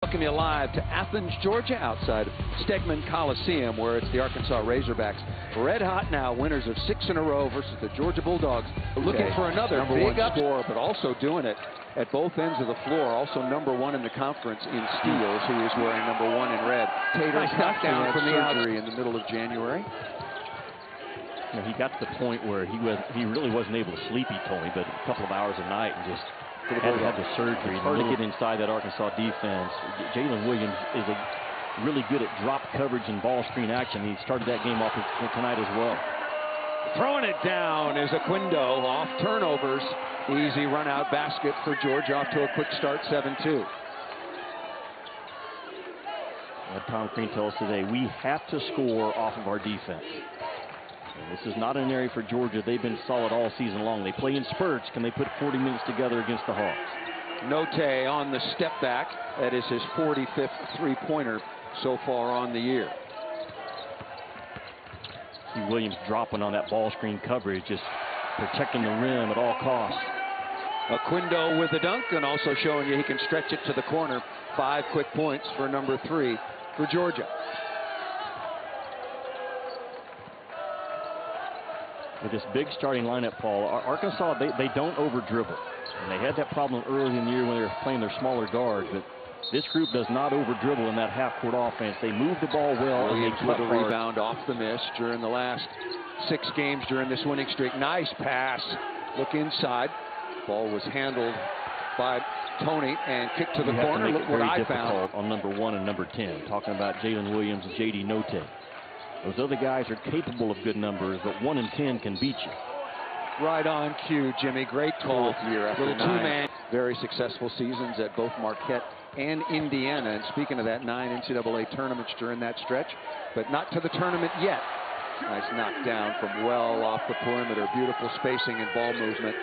Welcome you live to Athens, Georgia, outside Stegman Coliseum, where it's the Arkansas Razorbacks red hot now, winners of 6 in a row versus the Georgia Bulldogs, looking for another big score, but also doing it at both ends of the floor. Also #1 in the conference in steals. He is wearing #1 in red. Tater's knocked down from the surgery in the middle of January. You know, he got to the point where he really wasn't able to sleep, he told me, but a couple of hours a night and just had to have the surgery to get inside that Arkansas defense. Jalen Williams is really good at drop coverage and ball screen action. He started that game off tonight as well. Throwing it down is Aquindo off turnovers. Easy run out basket for Georgia, off to a quick start, 7-2. Tom Crean tells us today, we have to score off of our defense. And this is not an area for Georgia. They've been solid all season long. They play in spurts. Can they put 40 minutes together against the Hogs? Note on the step back. That is his 45th three-pointer so far on the year. See Williams dropping on that ball screen coverage, just protecting the rim at all costs. Aquindo with the dunk, and also showing you he can stretch it to the corner. 5 quick points for #3 for Georgia. With this big starting lineup, Paul, Arkansas, they don't over-dribble. And they had that problem early in the year when they were playing their smaller guards, but this group does not over-dribble in that half-court offense. They move the ball well. Williams with a rebound off the miss during the last 6 games during this winning streak. Nice pass. Look inside. Ball was handled by Tony and kicked to the corner. Look what I found on #1 and #10. Talking about Jalen Williams and J.D. Note. Those other guys are capable of good numbers, but 1 and 10 can beat you. Right on cue, Jimmy. Great call. Little two-man. Very successful seasons at both Marquette and Indiana. And speaking of that, 9 NCAA tournaments during that stretch, but not to the tournament yet. Nice knockdown from well off the perimeter. Beautiful spacing and ball movement.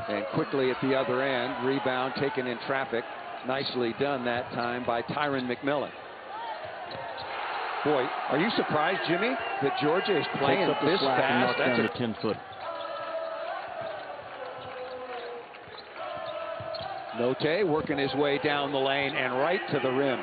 And quickly at the other end, rebound taken in traffic. Nicely done that time by Tyron McMillan. Boy, are you surprised, Jimmy, that Georgia is playing this fast? That's a 10-foot. Note working his way down the lane and right to the rim.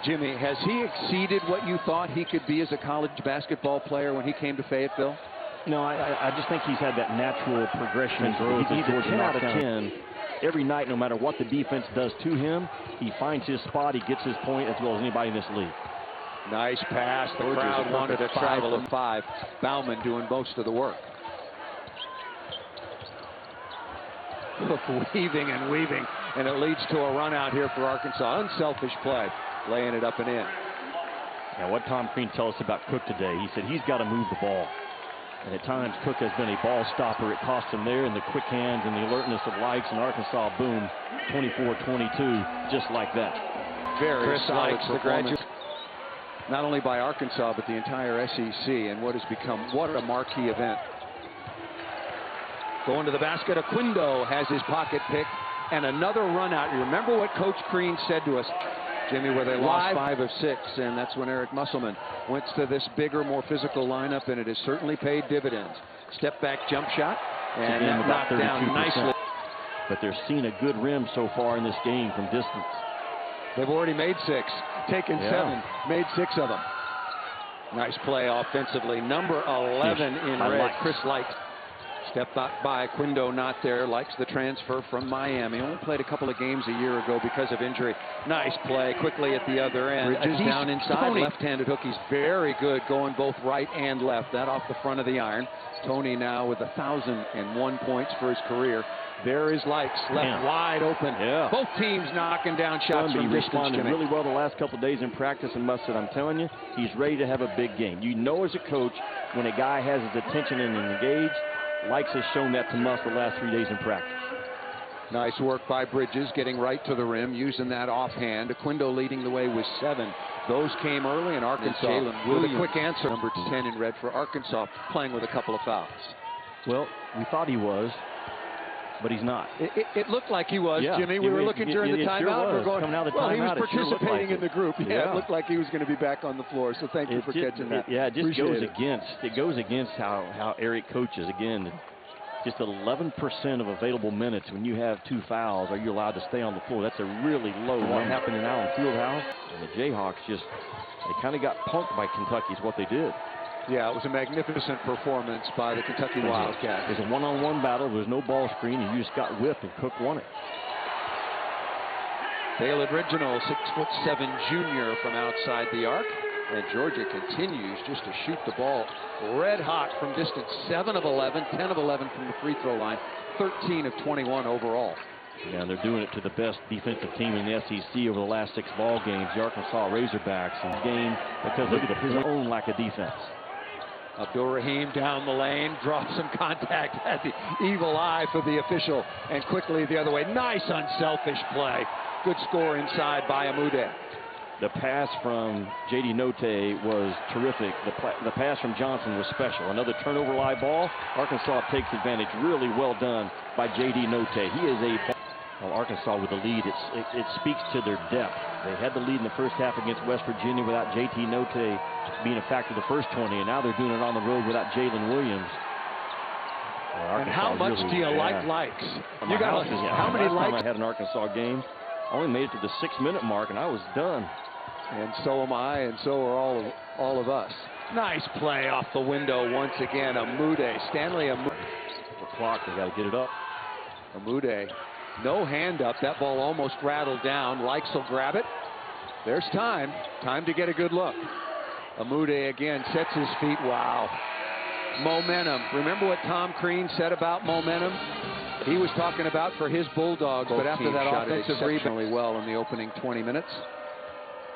Jimmy, has he exceeded what you thought he could be as a college basketball player when he came to Fayetteville? No, I just think he's had that natural progression and growth. He's a 10 out of 10 every night, no matter what the defense does to him. He finds his spot, he gets his point as well as anybody in this league. Nice pass. The crowd wanted to travel of 5. Bauman doing most of the work. Look, weaving and weaving, and it leads to a run out here for Arkansas. Unselfish play, laying it up and in. Now, what Tom Crean tells us about Cook today, he said he's got to move the ball. And at times, Cook has been a ball stopper. It cost him there, and the quick hands and the alertness of Likes, and Arkansas, boom, 24-22, just like that. Very solid performance. Not only by Arkansas, but the entire SEC, and what has become a marquee event. Going to the basket, Aquindo has his pocket pick, and another run out. You remember what Coach Crean said to us, Jimmy, where they lost 5 of 6, and that's when Eric Musselman went to this bigger, more physical lineup, and it has certainly paid dividends. Step back jump shot, and that knocked down nicely. But they're seeing a good rim so far in this game from distance. They've already made 6, taken 7, made 6 of them. Nice play offensively. Number 11 in red, Chris Likes. Stepped back by Aquindo, not there. Likes the transfer from Miami. Only played a couple of games a year ago because of injury. Nice play quickly at the other end. Bridges down inside. Left-handed hook. He's very good going both right and left. That off the front of the iron. Tony now with 1,001 points for his career. There is Likes, left wide open. Both teams knocking down shots from distance. Responded really well the last couple of days in practice, and Mustard, I'm telling you, he's ready to have a big game. You know as a coach, when a guy has his attention and engaged, Likes has shown that to Must the last 3 days in practice. Nice work by Bridges, getting right to the rim, using that offhand. Aquindo leading the way with 7. Those came early, and Arkansas with a quick answer. Number 10 in red for Arkansas, playing with a couple of fouls. Well, we thought he was, but he's not. It looked like he was, Jimmy. We were looking during the timeout. We're going, well, he was participating in the group. Yeah, it looked like he was going to be back on the floor. So thank you for catching that. Yeah, it just goes against how Eric coaches. Again, just 11% of available minutes when you have 2 fouls. Are you allowed to stay on the floor? That's a really low. What happened in Allen Fieldhouse? And the Jayhawks they kind of got punked by Kentucky is what they did. Yeah, it was a magnificent performance by the Kentucky Wildcats. It was a one-on-one battle. There was no ball screen, and you just got whipped, and Cook won it. Dale Original, 6'7" junior from outside the arc. And Georgia continues just to shoot the ball red hot from distance. 7 of 11, 10 of 11 from the free throw line, 13 of 21 overall. Yeah, and they're doing it to the best defensive team in the SEC over the last 6 ball games, the Arkansas Razorbacks, in the game because of his own lack of defense. Abdur-Rahim down the lane, drops some contact, had the evil eye for the official, and quickly the other way. Nice unselfish play. Good score inside by Amude. The pass from J.D. Note was terrific. The pass from Johnson was special. Another turnover live ball. Arkansas takes advantage. Really well done by J.D. Note. He is a... Well, Arkansas with the lead, it speaks to their depth. They had the lead in the first half against West Virginia without J.T. Note being a factor the first 20, and now they're doing it on the road without Jalen Williams. Well, and how much do you like likes? You got how many likes? I had an Arkansas game. I only made it to the 6-minute mark, and I was done. And so am I, and so are all of us. Nice play off the window once again. Amude, Stanley Amude. The clock, they got to get it up. Amude, no hand up. That ball almost rattled down. Likes will grab it. There's time. Time to get a good look. Amude again sets his feet. Wow. Momentum. Remember what Tom Crean said about momentum? He was talking about for his Bulldogs, but after that offensive rebound well in the opening 20 minutes.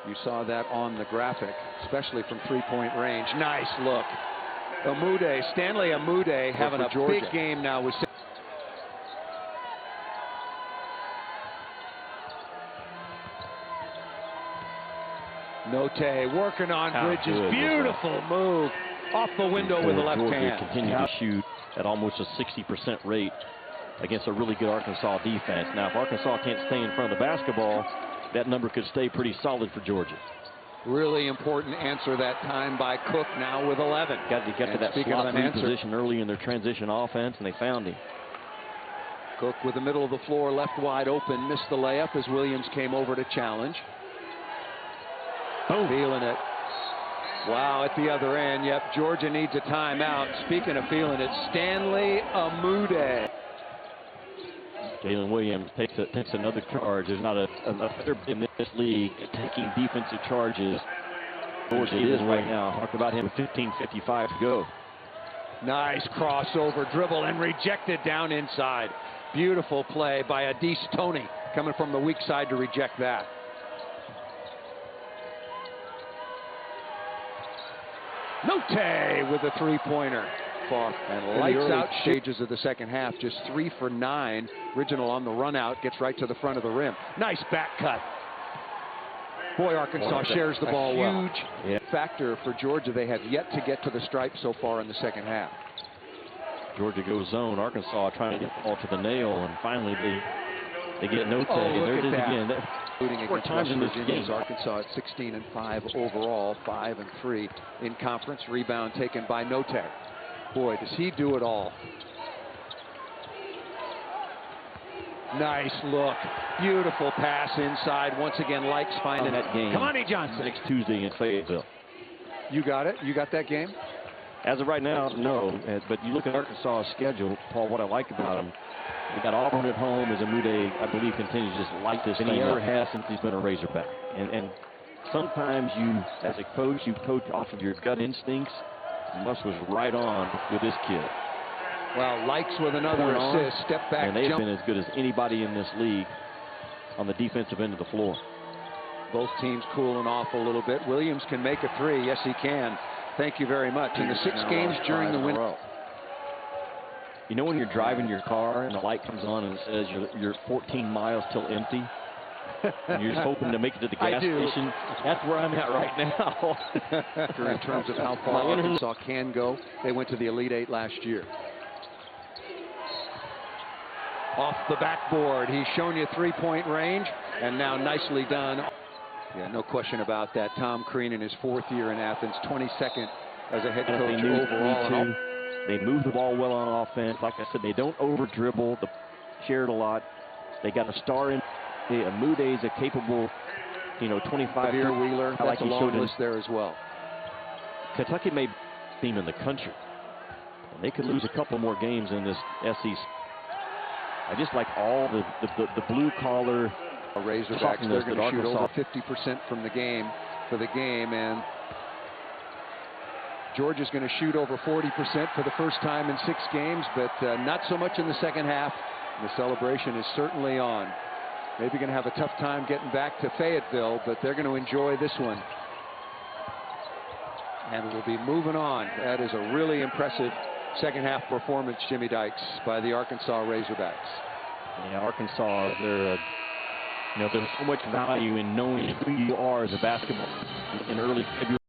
You saw that on the graphic, especially from three-point range. Nice look. Amude, Stanley Amude having a big game now with... Note working on Bridges. Beautiful move. Off the window with the left hand. Continue to shoot at almost a 60% rate against a really good Arkansas defense. Now, if Arkansas can't stay in front of the basketball, that number could stay pretty solid for Georgia. Really important answer that time by Cook, now with 11. Got to that slot 3 position early in their transition offense, and they found him. Cook with the middle of the floor left wide open, missed the layup as Williams came over to challenge. Oh. Feeling it. Wow, at the other end. Yep, Georgia needs a timeout. Speaking of feeling it, Stanley Amude. Jalen Williams takes another charge. There's not a better in this league at taking defensive charges. Georgia is right now. Talked about him with 15:55 to go. Nice crossover dribble and rejected down inside. Beautiful play by Adis Toney coming from the weak side to reject that. Note with a three-pointer. And lights out stages of the second half. Just 3 for 9. Original on the run out. Gets right to the front of the rim. Nice back cut. Boy, Arkansas shares the ball well. Huge factor for Georgia. They have yet to get to the stripe so far in the second half. Georgia goes zone. Arkansas trying to get the ball to the nail. And finally they get Note. Oh, look at that. Again, Including against West Virginia, Arkansas at 16-5 overall, 5-3 in conference. Rebound taken by Note. Boy, does he do it all. Nice look. Beautiful pass inside. Once again, Likes finding that game. Kamani Johnson. Next Tuesday in Fayetteville. You got it? You got that game? As of right now, no. But you look at Arkansas' schedule, Paul, what I like about them, they got Auburn at home as Amude, I believe, continues to just light this thing. He ever has since he's been a Razorback. And sometimes you, as a coach, you coach off of your gut instincts. Muss was right on with this kid. Well, Likes with another assist, step back, and they've jump. been as good as anybody in this league on the defensive end of the floor. Both teams cooling off a little bit. Williams can make a 3. Yes, he can. Thank you very much. In the 6 games during the winter. You know when you're driving your car and the light comes on and it says you're 14 miles till empty? And you're just hoping to make it to the gas station. That's where I'm at right now. In terms of how far Arkansas can go, they went to the Elite 8 last year. Off the backboard, he's shown you three-point range, and now nicely done. Yeah, no question about that. Tom Crean in his 4th year in Athens, 22nd as a head coach overall. They move the ball well on offense. Like I said, they don't over dribble. They share it a lot. They got a star in. Mude is a capable, 25-year Wheeler. That's a long list there as well. Kentucky may be the team in the country. And they could lose a couple more games in this SEC. I just like all the blue collar Razorbacks. They're going to shoot over 50% from the game for the game, and Georgia's going to shoot over 40% for the first time in 6 games, but not so much in the second half. The celebration is certainly on. Maybe going to have a tough time getting back to Fayetteville, but they're going to enjoy this one. And we'll be moving on. That is a really impressive second half performance, Jimmy Dykes, by the Arkansas Razorbacks. Yeah, Arkansas, there's so much value in knowing who you are as a basketball in early February.